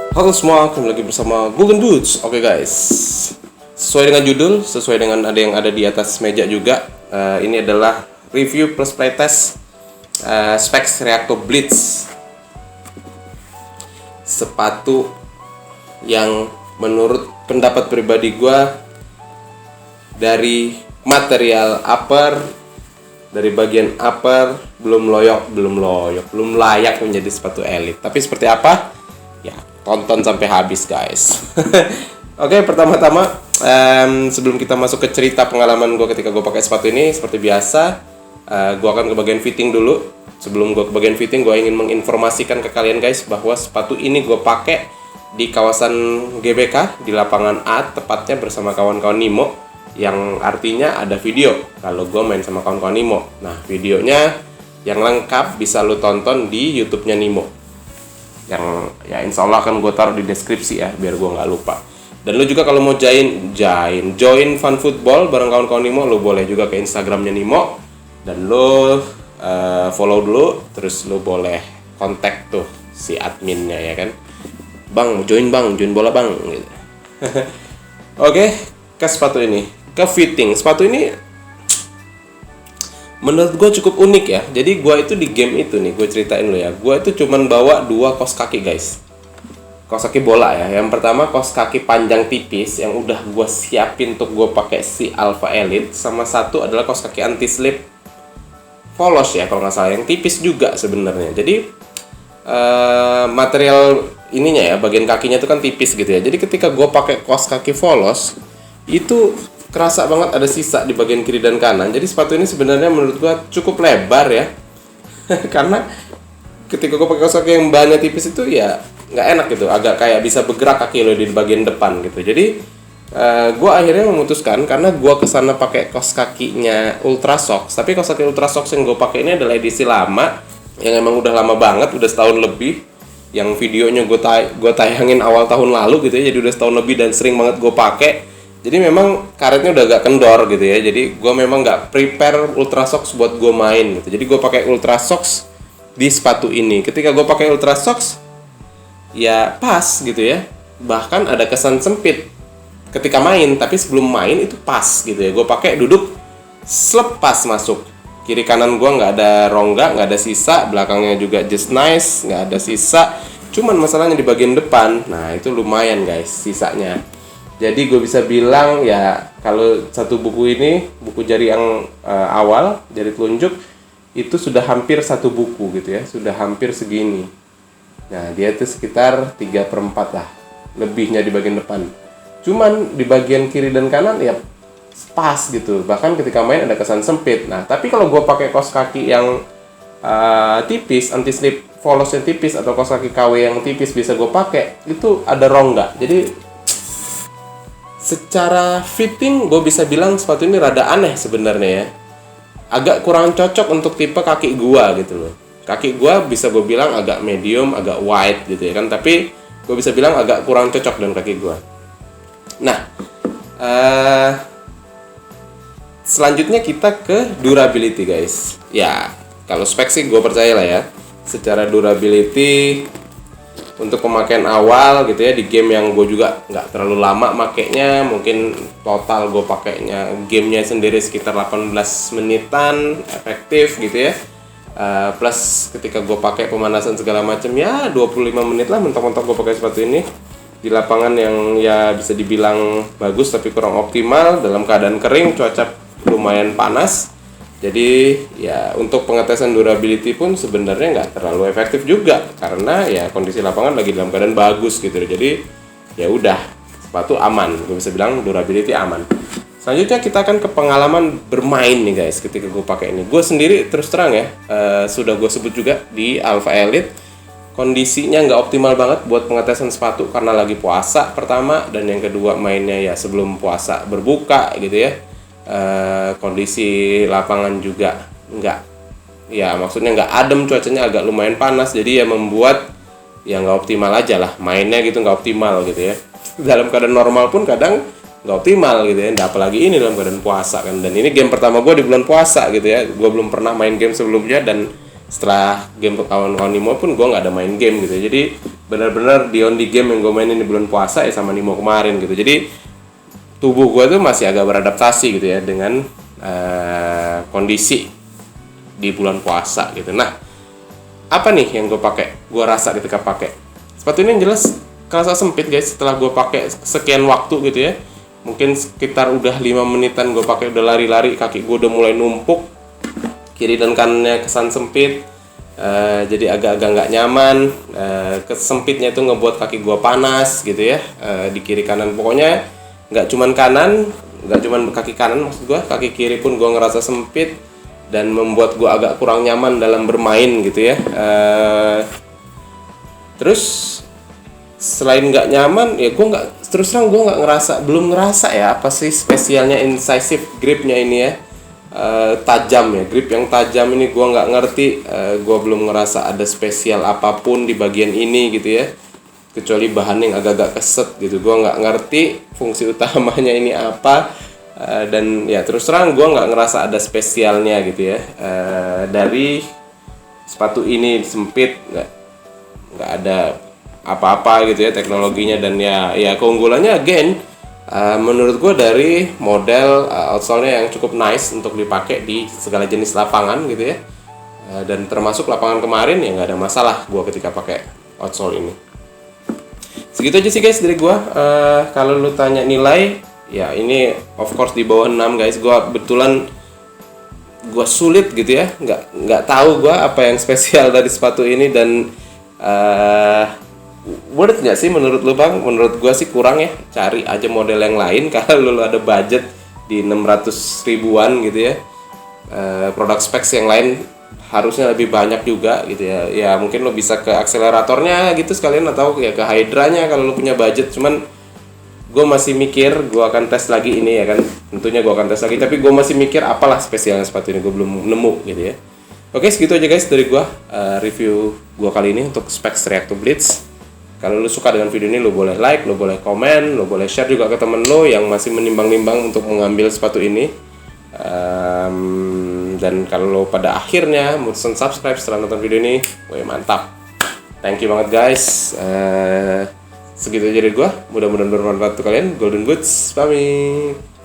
Halo semua, kembali lagi bersama Golden Boots. Oke guys, sesuai dengan judul, sesuai dengan ada yang ada di atas meja juga. Ini adalah review plus playtest Specs Reacto Blitz, sepatu yang menurut pendapat pribadi gue dari material upper, dari bagian upper belum layak menjadi sepatu elit. Tapi seperti apa? Ya, tonton sampai habis guys. Oke, pertama-tama sebelum kita masuk ke cerita pengalaman gue ketika gue pakai sepatu ini, seperti biasa gue akan ke bagian fitting dulu. Sebelum gue ke bagian fitting, gue ingin menginformasikan ke kalian guys bahwa sepatu ini gue pakai di kawasan GBK di lapangan A, tepatnya bersama kawan-kawan Nimo, yang artinya ada video kalau gue main sama kawan-kawan Nimo. Nah, videonya yang lengkap bisa lo tonton di YouTube-nya Nimo, yang ya insya Allah akan gue taruh di deskripsi ya, biar gue nggak lupa. Dan lo juga kalau mau join Fun Football bareng kawan-kawan Nimo, lo boleh juga ke Instagramnya Nimo dan lo follow dulu, terus lo boleh kontak tuh si adminnya ya kan, bang join bola bang gitu. Oke, ke sepatu ini, ke fitting sepatu ini menurut gue cukup unik ya. Jadi gue itu di game itu nih, gue ceritain lo ya, gue itu cuman bawa 2 kaos kaki guys, kaos kaki bola ya. Yang pertama kaos kaki panjang tipis yang udah gue siapin untuk gue pakai si Alpha Elite, sama satu adalah kaos kaki anti slip polos ya kalau nggak salah, yang tipis juga sebenarnya. Jadi material ininya ya, bagian kakinya itu kan tipis gitu ya. Jadi ketika gue pakai kaos kaki polos itu kerasa banget ada sisa di bagian kiri dan kanan. Jadi sepatu ini sebenarnya menurut gua cukup lebar ya. Karena ketika gua pakai kaos kaki yang bahannya tipis itu ya nggak enak gitu, agak kayak bisa bergerak kaki lo di bagian depan gitu. Jadi gua akhirnya memutuskan, karena gua kesana pakai kaos kakinya Ultra Socks, tapi kaos kaki Ultra Socks yang gua pakai ini adalah edisi lama, yang emang udah lama banget, udah setahun lebih. Yang videonya gua tayangin awal tahun lalu gitu ya, jadi udah setahun lebih dan sering banget gua pakai. Jadi memang karetnya udah agak kendor gitu ya. Jadi gue memang nggak prepare Ultra Socks buat gue main gitu. Jadi gue pakai Ultra Socks di sepatu ini. Ketika gue pakai Ultra Socks, ya pas gitu ya. Bahkan ada kesan sempit ketika main, tapi sebelum main itu pas gitu ya. Gue pakai duduk selepas masuk. Kiri kanan gue nggak ada rongga, nggak ada sisa. Belakangnya juga just nice, nggak ada sisa. Cuman masalahnya di bagian depan, nah itu lumayan guys sisanya. Jadi gue bisa bilang ya, kalau satu buku ini, buku jari yang awal, jari telunjuk, itu sudah hampir satu buku gitu ya, sudah hampir segini. Nah, dia itu sekitar 3/4 lah, lebihnya di bagian depan. Cuman di bagian kiri dan kanan ya pas gitu, bahkan ketika main ada kesan sempit. Nah, tapi kalau gue pakai kaos kaki yang tipis, anti slip polos yang tipis, atau kaos kaki KW yang tipis bisa gue pakai, itu ada rongga. Jadi secara fitting gue bisa bilang sepatu ini rada aneh sebenarnya ya, agak kurang cocok untuk tipe kaki gue gitu loh. Kaki gue bisa gue bilang agak medium, agak wide gitu ya kan, tapi gue bisa bilang agak kurang cocok dengan kaki gue. Nah, selanjutnya kita ke durability guys. Ya, kalau spek sih gue percaya lah ya, secara durability untuk pemakaian awal gitu ya, di game yang gue juga nggak terlalu lama makainya, mungkin total gue pakainya gamenya sendiri sekitar 18 menitan efektif gitu ya, plus ketika gue pakai pemanasan segala macam ya 25 menit lah mentok-mentok gue pakai sepatu ini di lapangan yang ya bisa dibilang bagus tapi kurang optimal, dalam keadaan kering, cuaca lumayan panas. Jadi ya untuk pengetesan durability pun sebenarnya nggak terlalu efektif juga, karena ya kondisi lapangan lagi dalam keadaan bagus gitu. Jadi ya udah, sepatu aman, gue bisa bilang durability aman. Selanjutnya kita akan ke pengalaman bermain nih guys ketika gue pakai ini. Gue sendiri terus terang ya, sudah gue sebut juga di Alpha Elite, kondisinya nggak optimal banget buat pengetesan sepatu karena lagi puasa pertama, dan yang kedua mainnya ya sebelum puasa berbuka gitu ya. Kondisi lapangan juga maksudnya nggak adem, cuacanya agak lumayan panas, jadi ya membuat ya nggak optimal aja lah mainnya gitu, nggak optimal gitu ya. Dalam keadaan normal pun kadang nggak optimal gitu ya, apalagi ini dalam keadaan puasa kan. Dan ini game pertama gue di bulan puasa gitu ya, gue belum pernah main game sebelumnya, dan setelah game kawan-kawan Nimo pun gue nggak ada main game gitu. Jadi benar-benar the only game yang gue mainin di bulan puasa ya sama Nimo kemarin gitu. Jadi tubuh gue tuh masih agak beradaptasi gitu ya dengan kondisi di bulan puasa gitu. Nah, apa nih yang gue pakai? Gue rasa ketika pakai sepatu ini yang jelas kerasa sempit guys. Setelah gue pakai sekian waktu gitu ya, mungkin sekitar udah 5 menitan gue pakai, udah lari-lari, kaki gue udah mulai numpuk, kiri dan kanannya kesan sempit. Jadi agak-agak nggak nyaman. Kesempitnya itu ngebuat kaki gue panas gitu ya, di kiri kanan. Pokoknya nggak cuman kaki kanan, maksud gue kaki kiri pun gue ngerasa sempit dan membuat gue agak kurang nyaman dalam bermain gitu ya. Terus selain nggak nyaman ya, gue nggak, terus terang gue belum ngerasa ya apa sih spesialnya incisive gripnya ini ya. Tajam ya, grip yang tajam ini gue nggak ngerti. Gue belum ngerasa ada spesial apapun di bagian ini gitu ya, kecuali bahan yang agak-agak keset gitu. Gue nggak ngerti fungsi utamanya ini apa. Dan ya terus terang gue nggak ngerasa ada spesialnya gitu ya. Dari sepatu ini sempit, nggak ada apa-apa gitu ya teknologinya. Dan ya keunggulannya again, menurut gue dari model outsole-nya yang cukup nice untuk dipakai di segala jenis lapangan gitu ya. Dan termasuk lapangan kemarin ya nggak ada masalah gue ketika pakai outsole ini. Segitu aja sih guys dari gue. Kalau lu tanya nilai, ya ini of course di bawah 6 guys. Gue kebetulan gue sulit gitu ya, nggak tahu gue apa yang spesial dari sepatu ini. Dan worth nggak sih menurut lu bang? Menurut gue sih kurang ya. Cari aja model yang lain kalau lu ada budget di 600 ribuan gitu ya. Produk specs yang lain harusnya lebih banyak juga gitu ya. Ya mungkin lu bisa ke akseleratornya gitu sekalian, atau ya ke Hydra-nya kalau lu punya budget. Cuman gue masih mikir, gue akan tes lagi ini ya kan. Tentunya gue akan tes lagi, tapi gue masih mikir apalah spesialnya sepatu ini, gue belum nemu gitu ya. Oke, segitu aja guys dari gue, review gue kali ini untuk specs React to Blitz. Kalau lu suka dengan video ini, lu boleh like, lu boleh komen, lu boleh share juga ke temen lu yang masih menimbang-nimbang untuk mengambil sepatu ini. Dan kalau lu pada akhirnya mutusin subscribe setelah nonton video ini, wih mantap. Thank you banget guys. Segitu aja dari gua. Mudah-mudahan bermanfaat untuk kalian. Golden Goods, pamit.